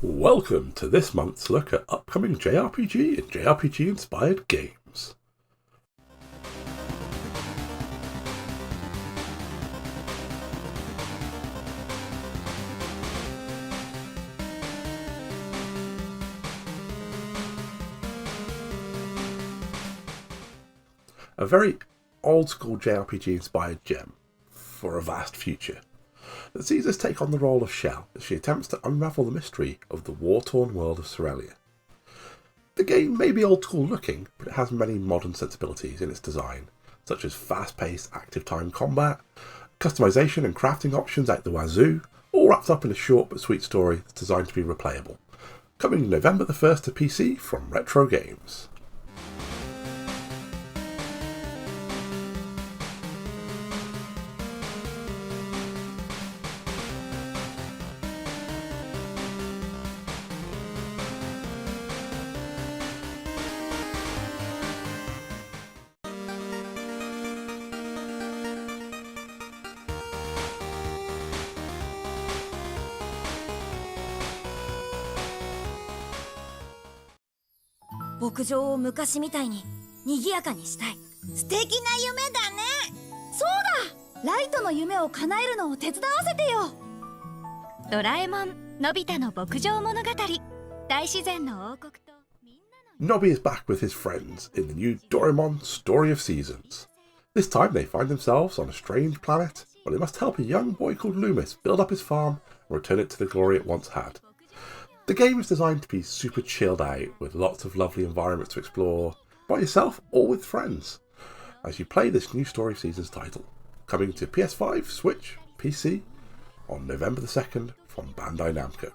Welcome to this month's look at upcoming JRPG and JRPG Inspired games. A very old-school JRPG inspired gem for a vast future that sees us take on the role of Shell as she attempts to unravel the mystery of the war-torn world of Sorelia. The game may be old-school looking, but it has many modern sensibilities in its design, such as fast-paced active time combat, customization and crafting options out the wazoo, all wrapped up in a short but sweet story that's designed to be replayable. Coming November the 1st to PC from Retro Games.牧場を昔みたいに賑やかにしたい。素敵な夢だね。そうだ、ライトの夢を叶えるのを手伝わせてよ。ドラえもんのび太の牧場物語、大自然の王国とみんなの Nobby is back with his friends in the new Doraemon Story of Seasons. This time they find themselves on a strange planet where they must help a young boy called Loomis build up his farm and return it to the glory it once had. The game is designed to be super chilled out with lots of lovely environments to explore by yourself or with friends as you play this new Story of Seasons title, coming to PS5, Switch, PC on November the 2nd from Bandai Namco.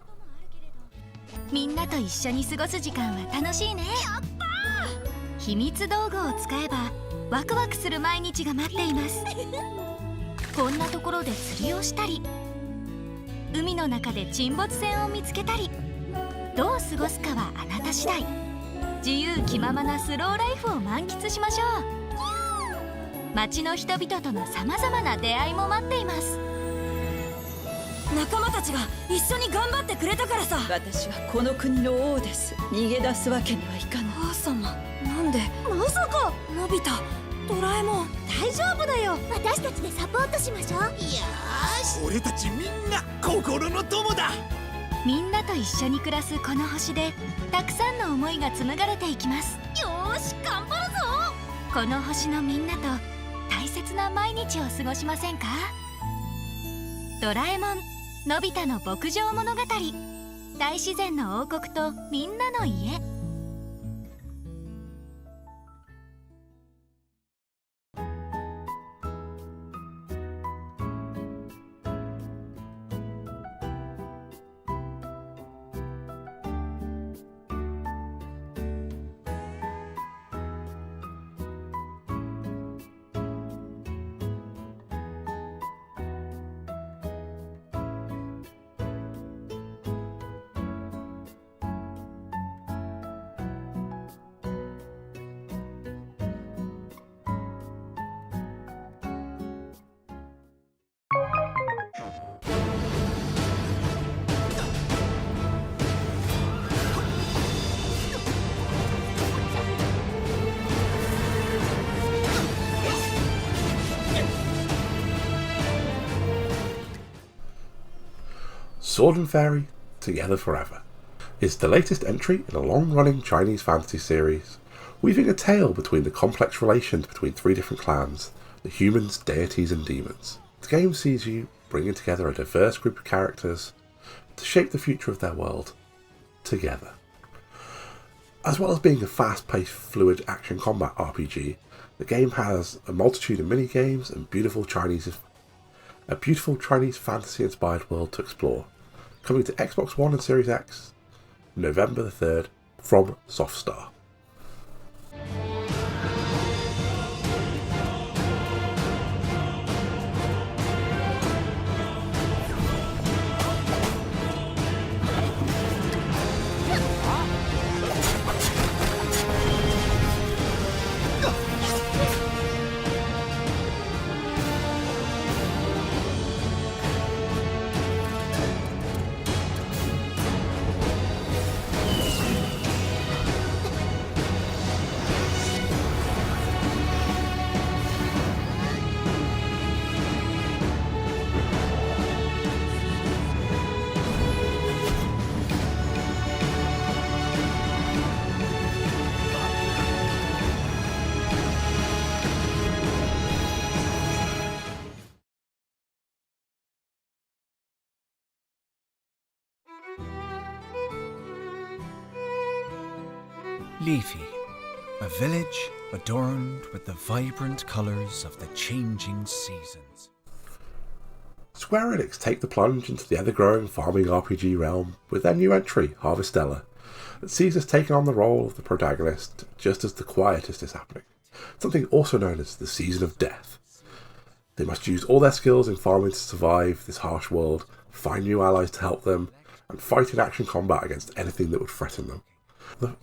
みんなと一緒に過ごす時間は楽しいね。やったー！秘密道具を使えばワクワクする毎日が待っています。こんなところで釣りをしたり、海の中で沈没船を見つけたり、どう過ごすかはあなた次第。自由気ままなスローライフを満喫しましょう。街の人々とのさまざまな出会いも待っています。仲間たちが一緒に頑張ってくれたからさ。私はこの国の王です。逃げ出すわけにはいかない。母様、なんで。まさか。のび太、ドラえもん、大丈夫だよ。私たちでサポートしましょう。よーし、俺たちみんな心の友だ。みんなと一緒に暮らすこの星でたくさんの思いが紡がれていきます。よーし、頑張るぞ。この星のみんなと大切な毎日を過ごしませんか？ドラえもんのび太の牧場物語、大自然の王国とみんなの家。Sword and Fairy Together Forever is the latest entry in a long-running Chinese fantasy series, weaving a tale between the complex relations between three different clans, the humans, deities and demons. The game sees you bringing together a diverse group of characters to shape the future of their world together. As well as being a fast-paced, fluid action combat RPG, the game has a multitude of mini-games and a beautiful Chinese fantasy-inspired world to explore, coming to Xbox One and Series X November the 3rd from Softstar. Leafy, a village adorned with the vibrant colours of the changing seasons. Squareenix take the plunge into the ever-growing farming RPG realm with their new entry, Harvestella, that sees us taking on the role of the protagonist just as the quietest is happening, something also known as the Season of Death. They must use all their skills in farming to survive this harsh world, find new allies to help them, and fight in action combat against anything that would threaten them.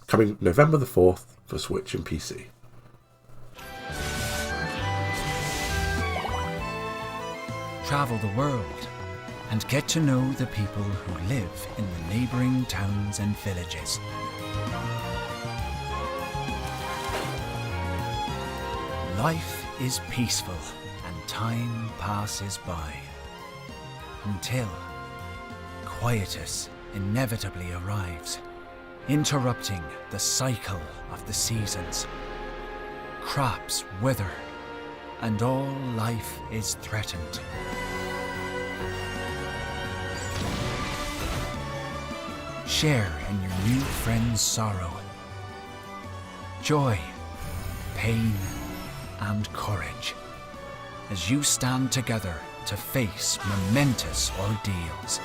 Coming November the 4th for Switch and PC. Travel the world and get to know the people who live in the neighbouring towns and villages. Life is peaceful and time passes by until quietus inevitably arrives, interrupting the cycle of the seasons. Crops wither and all life is threatened. Share in your new friend's sorrow, joy, pain, and courage as you stand together to face momentous ordeals.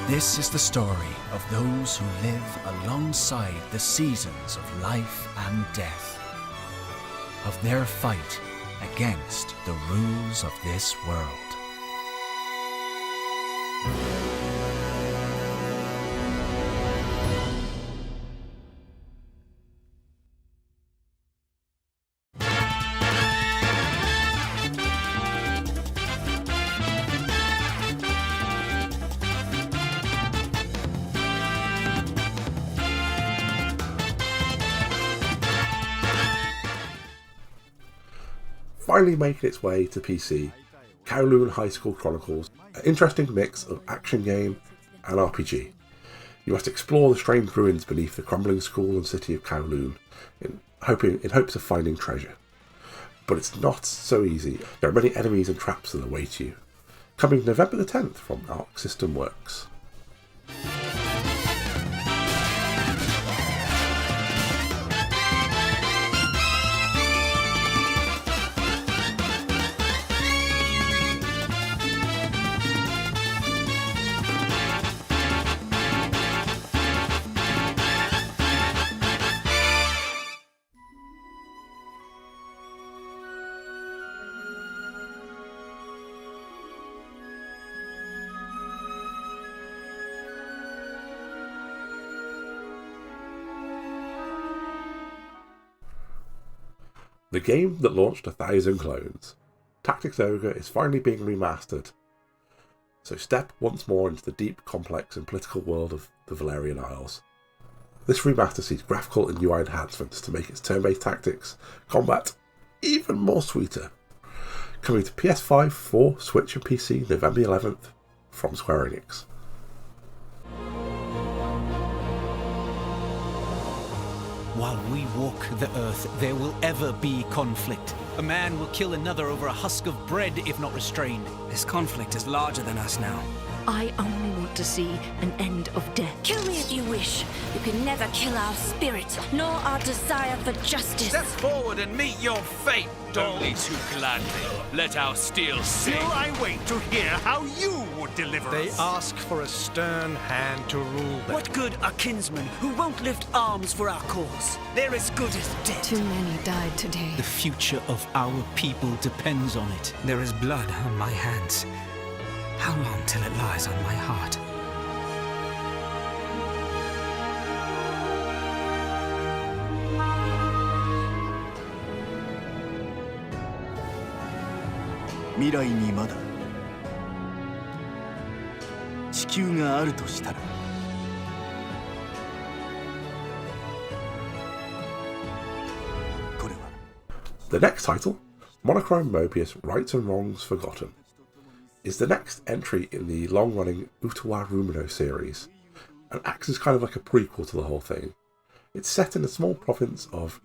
This is the story of those who live alongside the seasons of life and death, of their fight against the rules of this world. Finally making its way to PC, Kowloon High School Chronicles, an interesting mix of action game and RPG. You must explore the strange ruins beneath the crumbling school and city of Kowloon in hopes of finding treasure. But it's not so easy. There are many enemies and traps that await you. Coming November the 10th from Arc System Works. The game that launched 1,000 clones, tacticsogre, is finally being remastered. So step once more into the deep, complex and political world of the Valerian Isles. This remaster sees graphical and UI enhancements to make its turn-based tactics combat even more sweeter. Coming to PS5, 4, Switch and PC November 11th from Squareenix. While we walk the earth, there will ever be conflict. A man will kill another over a husk of bread if not restrained. This conflict is larger than us now. I only want to see an end of death. Kill me if you wish. You can never kill our spirit, nor our desire for justice. Step forward and meet your fate, only too gladly. Let our steel sing. Still I wait to hear how you would deliver They us. ask for a stern hand to rule them. What good are kinsmen who won't lift arms for our cause? They're as good as dead. Too many died today. The future of our people depends on it. There is blood on my hands. How long till it lies on my heart? The next title, Monochrome Mobius Rights and Wrongs Forgotten, is the next entry in the long-running Utawa Rumino series, and acts as kind of like a prequel to the whole thing. It's set in the small province of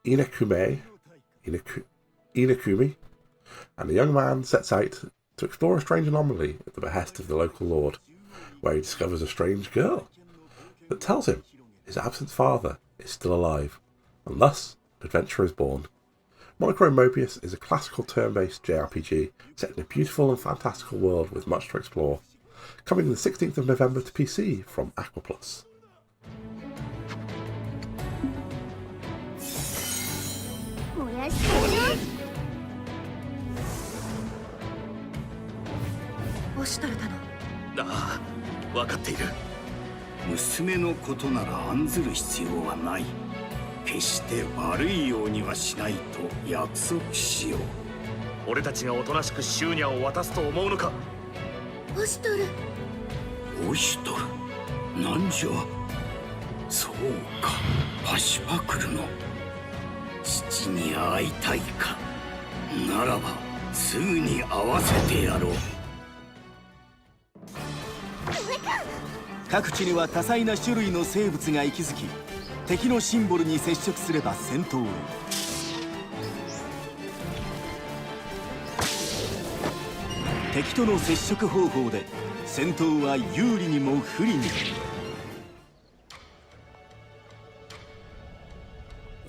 Inakumi, and a young man sets out to explore a strange anomaly at the behest of the local lord, where he discovers a strange girl that tells him his absent father is still alive, and thus an adventure is born. Monochrome Mobius is a classical turn-based JRPG set in a beautiful and fantastical world with much to explore, coming the 16th of November to PC from Aqua Plus.ああ、分かっている。娘のことなら案ずる必要はない。決して悪いようにはしないと約束しよう。俺たちがおとなしくシューニャを渡すと思うのか。オシュトル。オシュトル、なんじゃ。そうか、パシュパクルの父に会いたいか。ならばすぐに会わせてやろう。各地には多彩な種類の生物が息づき、敵のシンボルに接触すれば戦闘へ。敵との接触方法で戦闘は有利にも不利にも。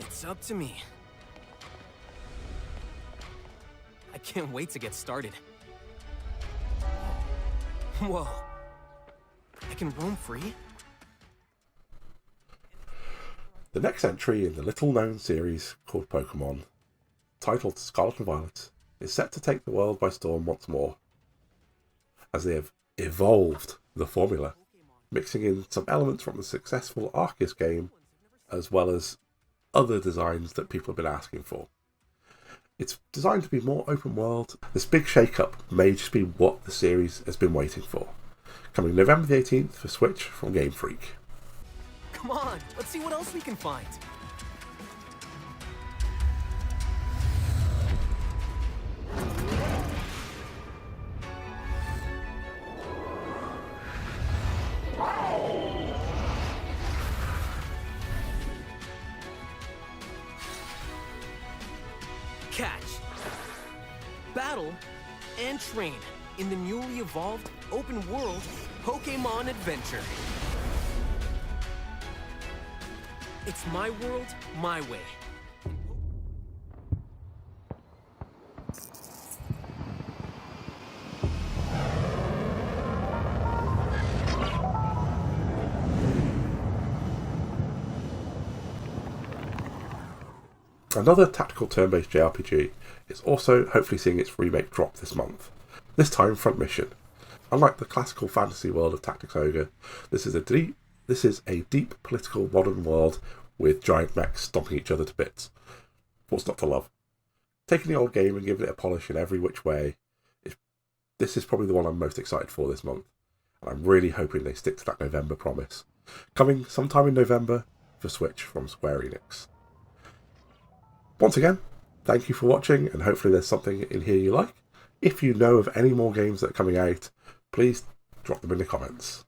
It's up to me. I can't wait to get started. Whoa. I can roam free? The next entry in the little-known series called Pokemon, titled Scarlet and Violet, is set to take the world by storm once more, as they have evolved the formula, mixing in some elements from the successful Arceus game, as well as other designs that people have been asking for. It's designed to be more open world. This big shake-up may just be what the series has been waiting for. Coming November the 18th for Switch from Game Freak. Come on, let's see what else we can find. Catch, battle, and train in the newly evolved open world Pokémon Adventure. It's my world, my way. Another tactical turn-based JRPG is also hopefully seeing its remake drop this month. This time Front Mission. Unlike the classical fantasy world of tacticsogre, this is a deep political modern world with giant mechs stomping each other to bits. What's not to love? Taking the old game and giving it a polish in every which way, this is probably the one I'm most excited for this month, and I'm really hoping they stick to that November promise. Coming sometime in November for Switch from Squareenix. Once again, thank you for watching, and hopefully there's something in here you like. If you know of any more games that are coming out, please drop them in the comments.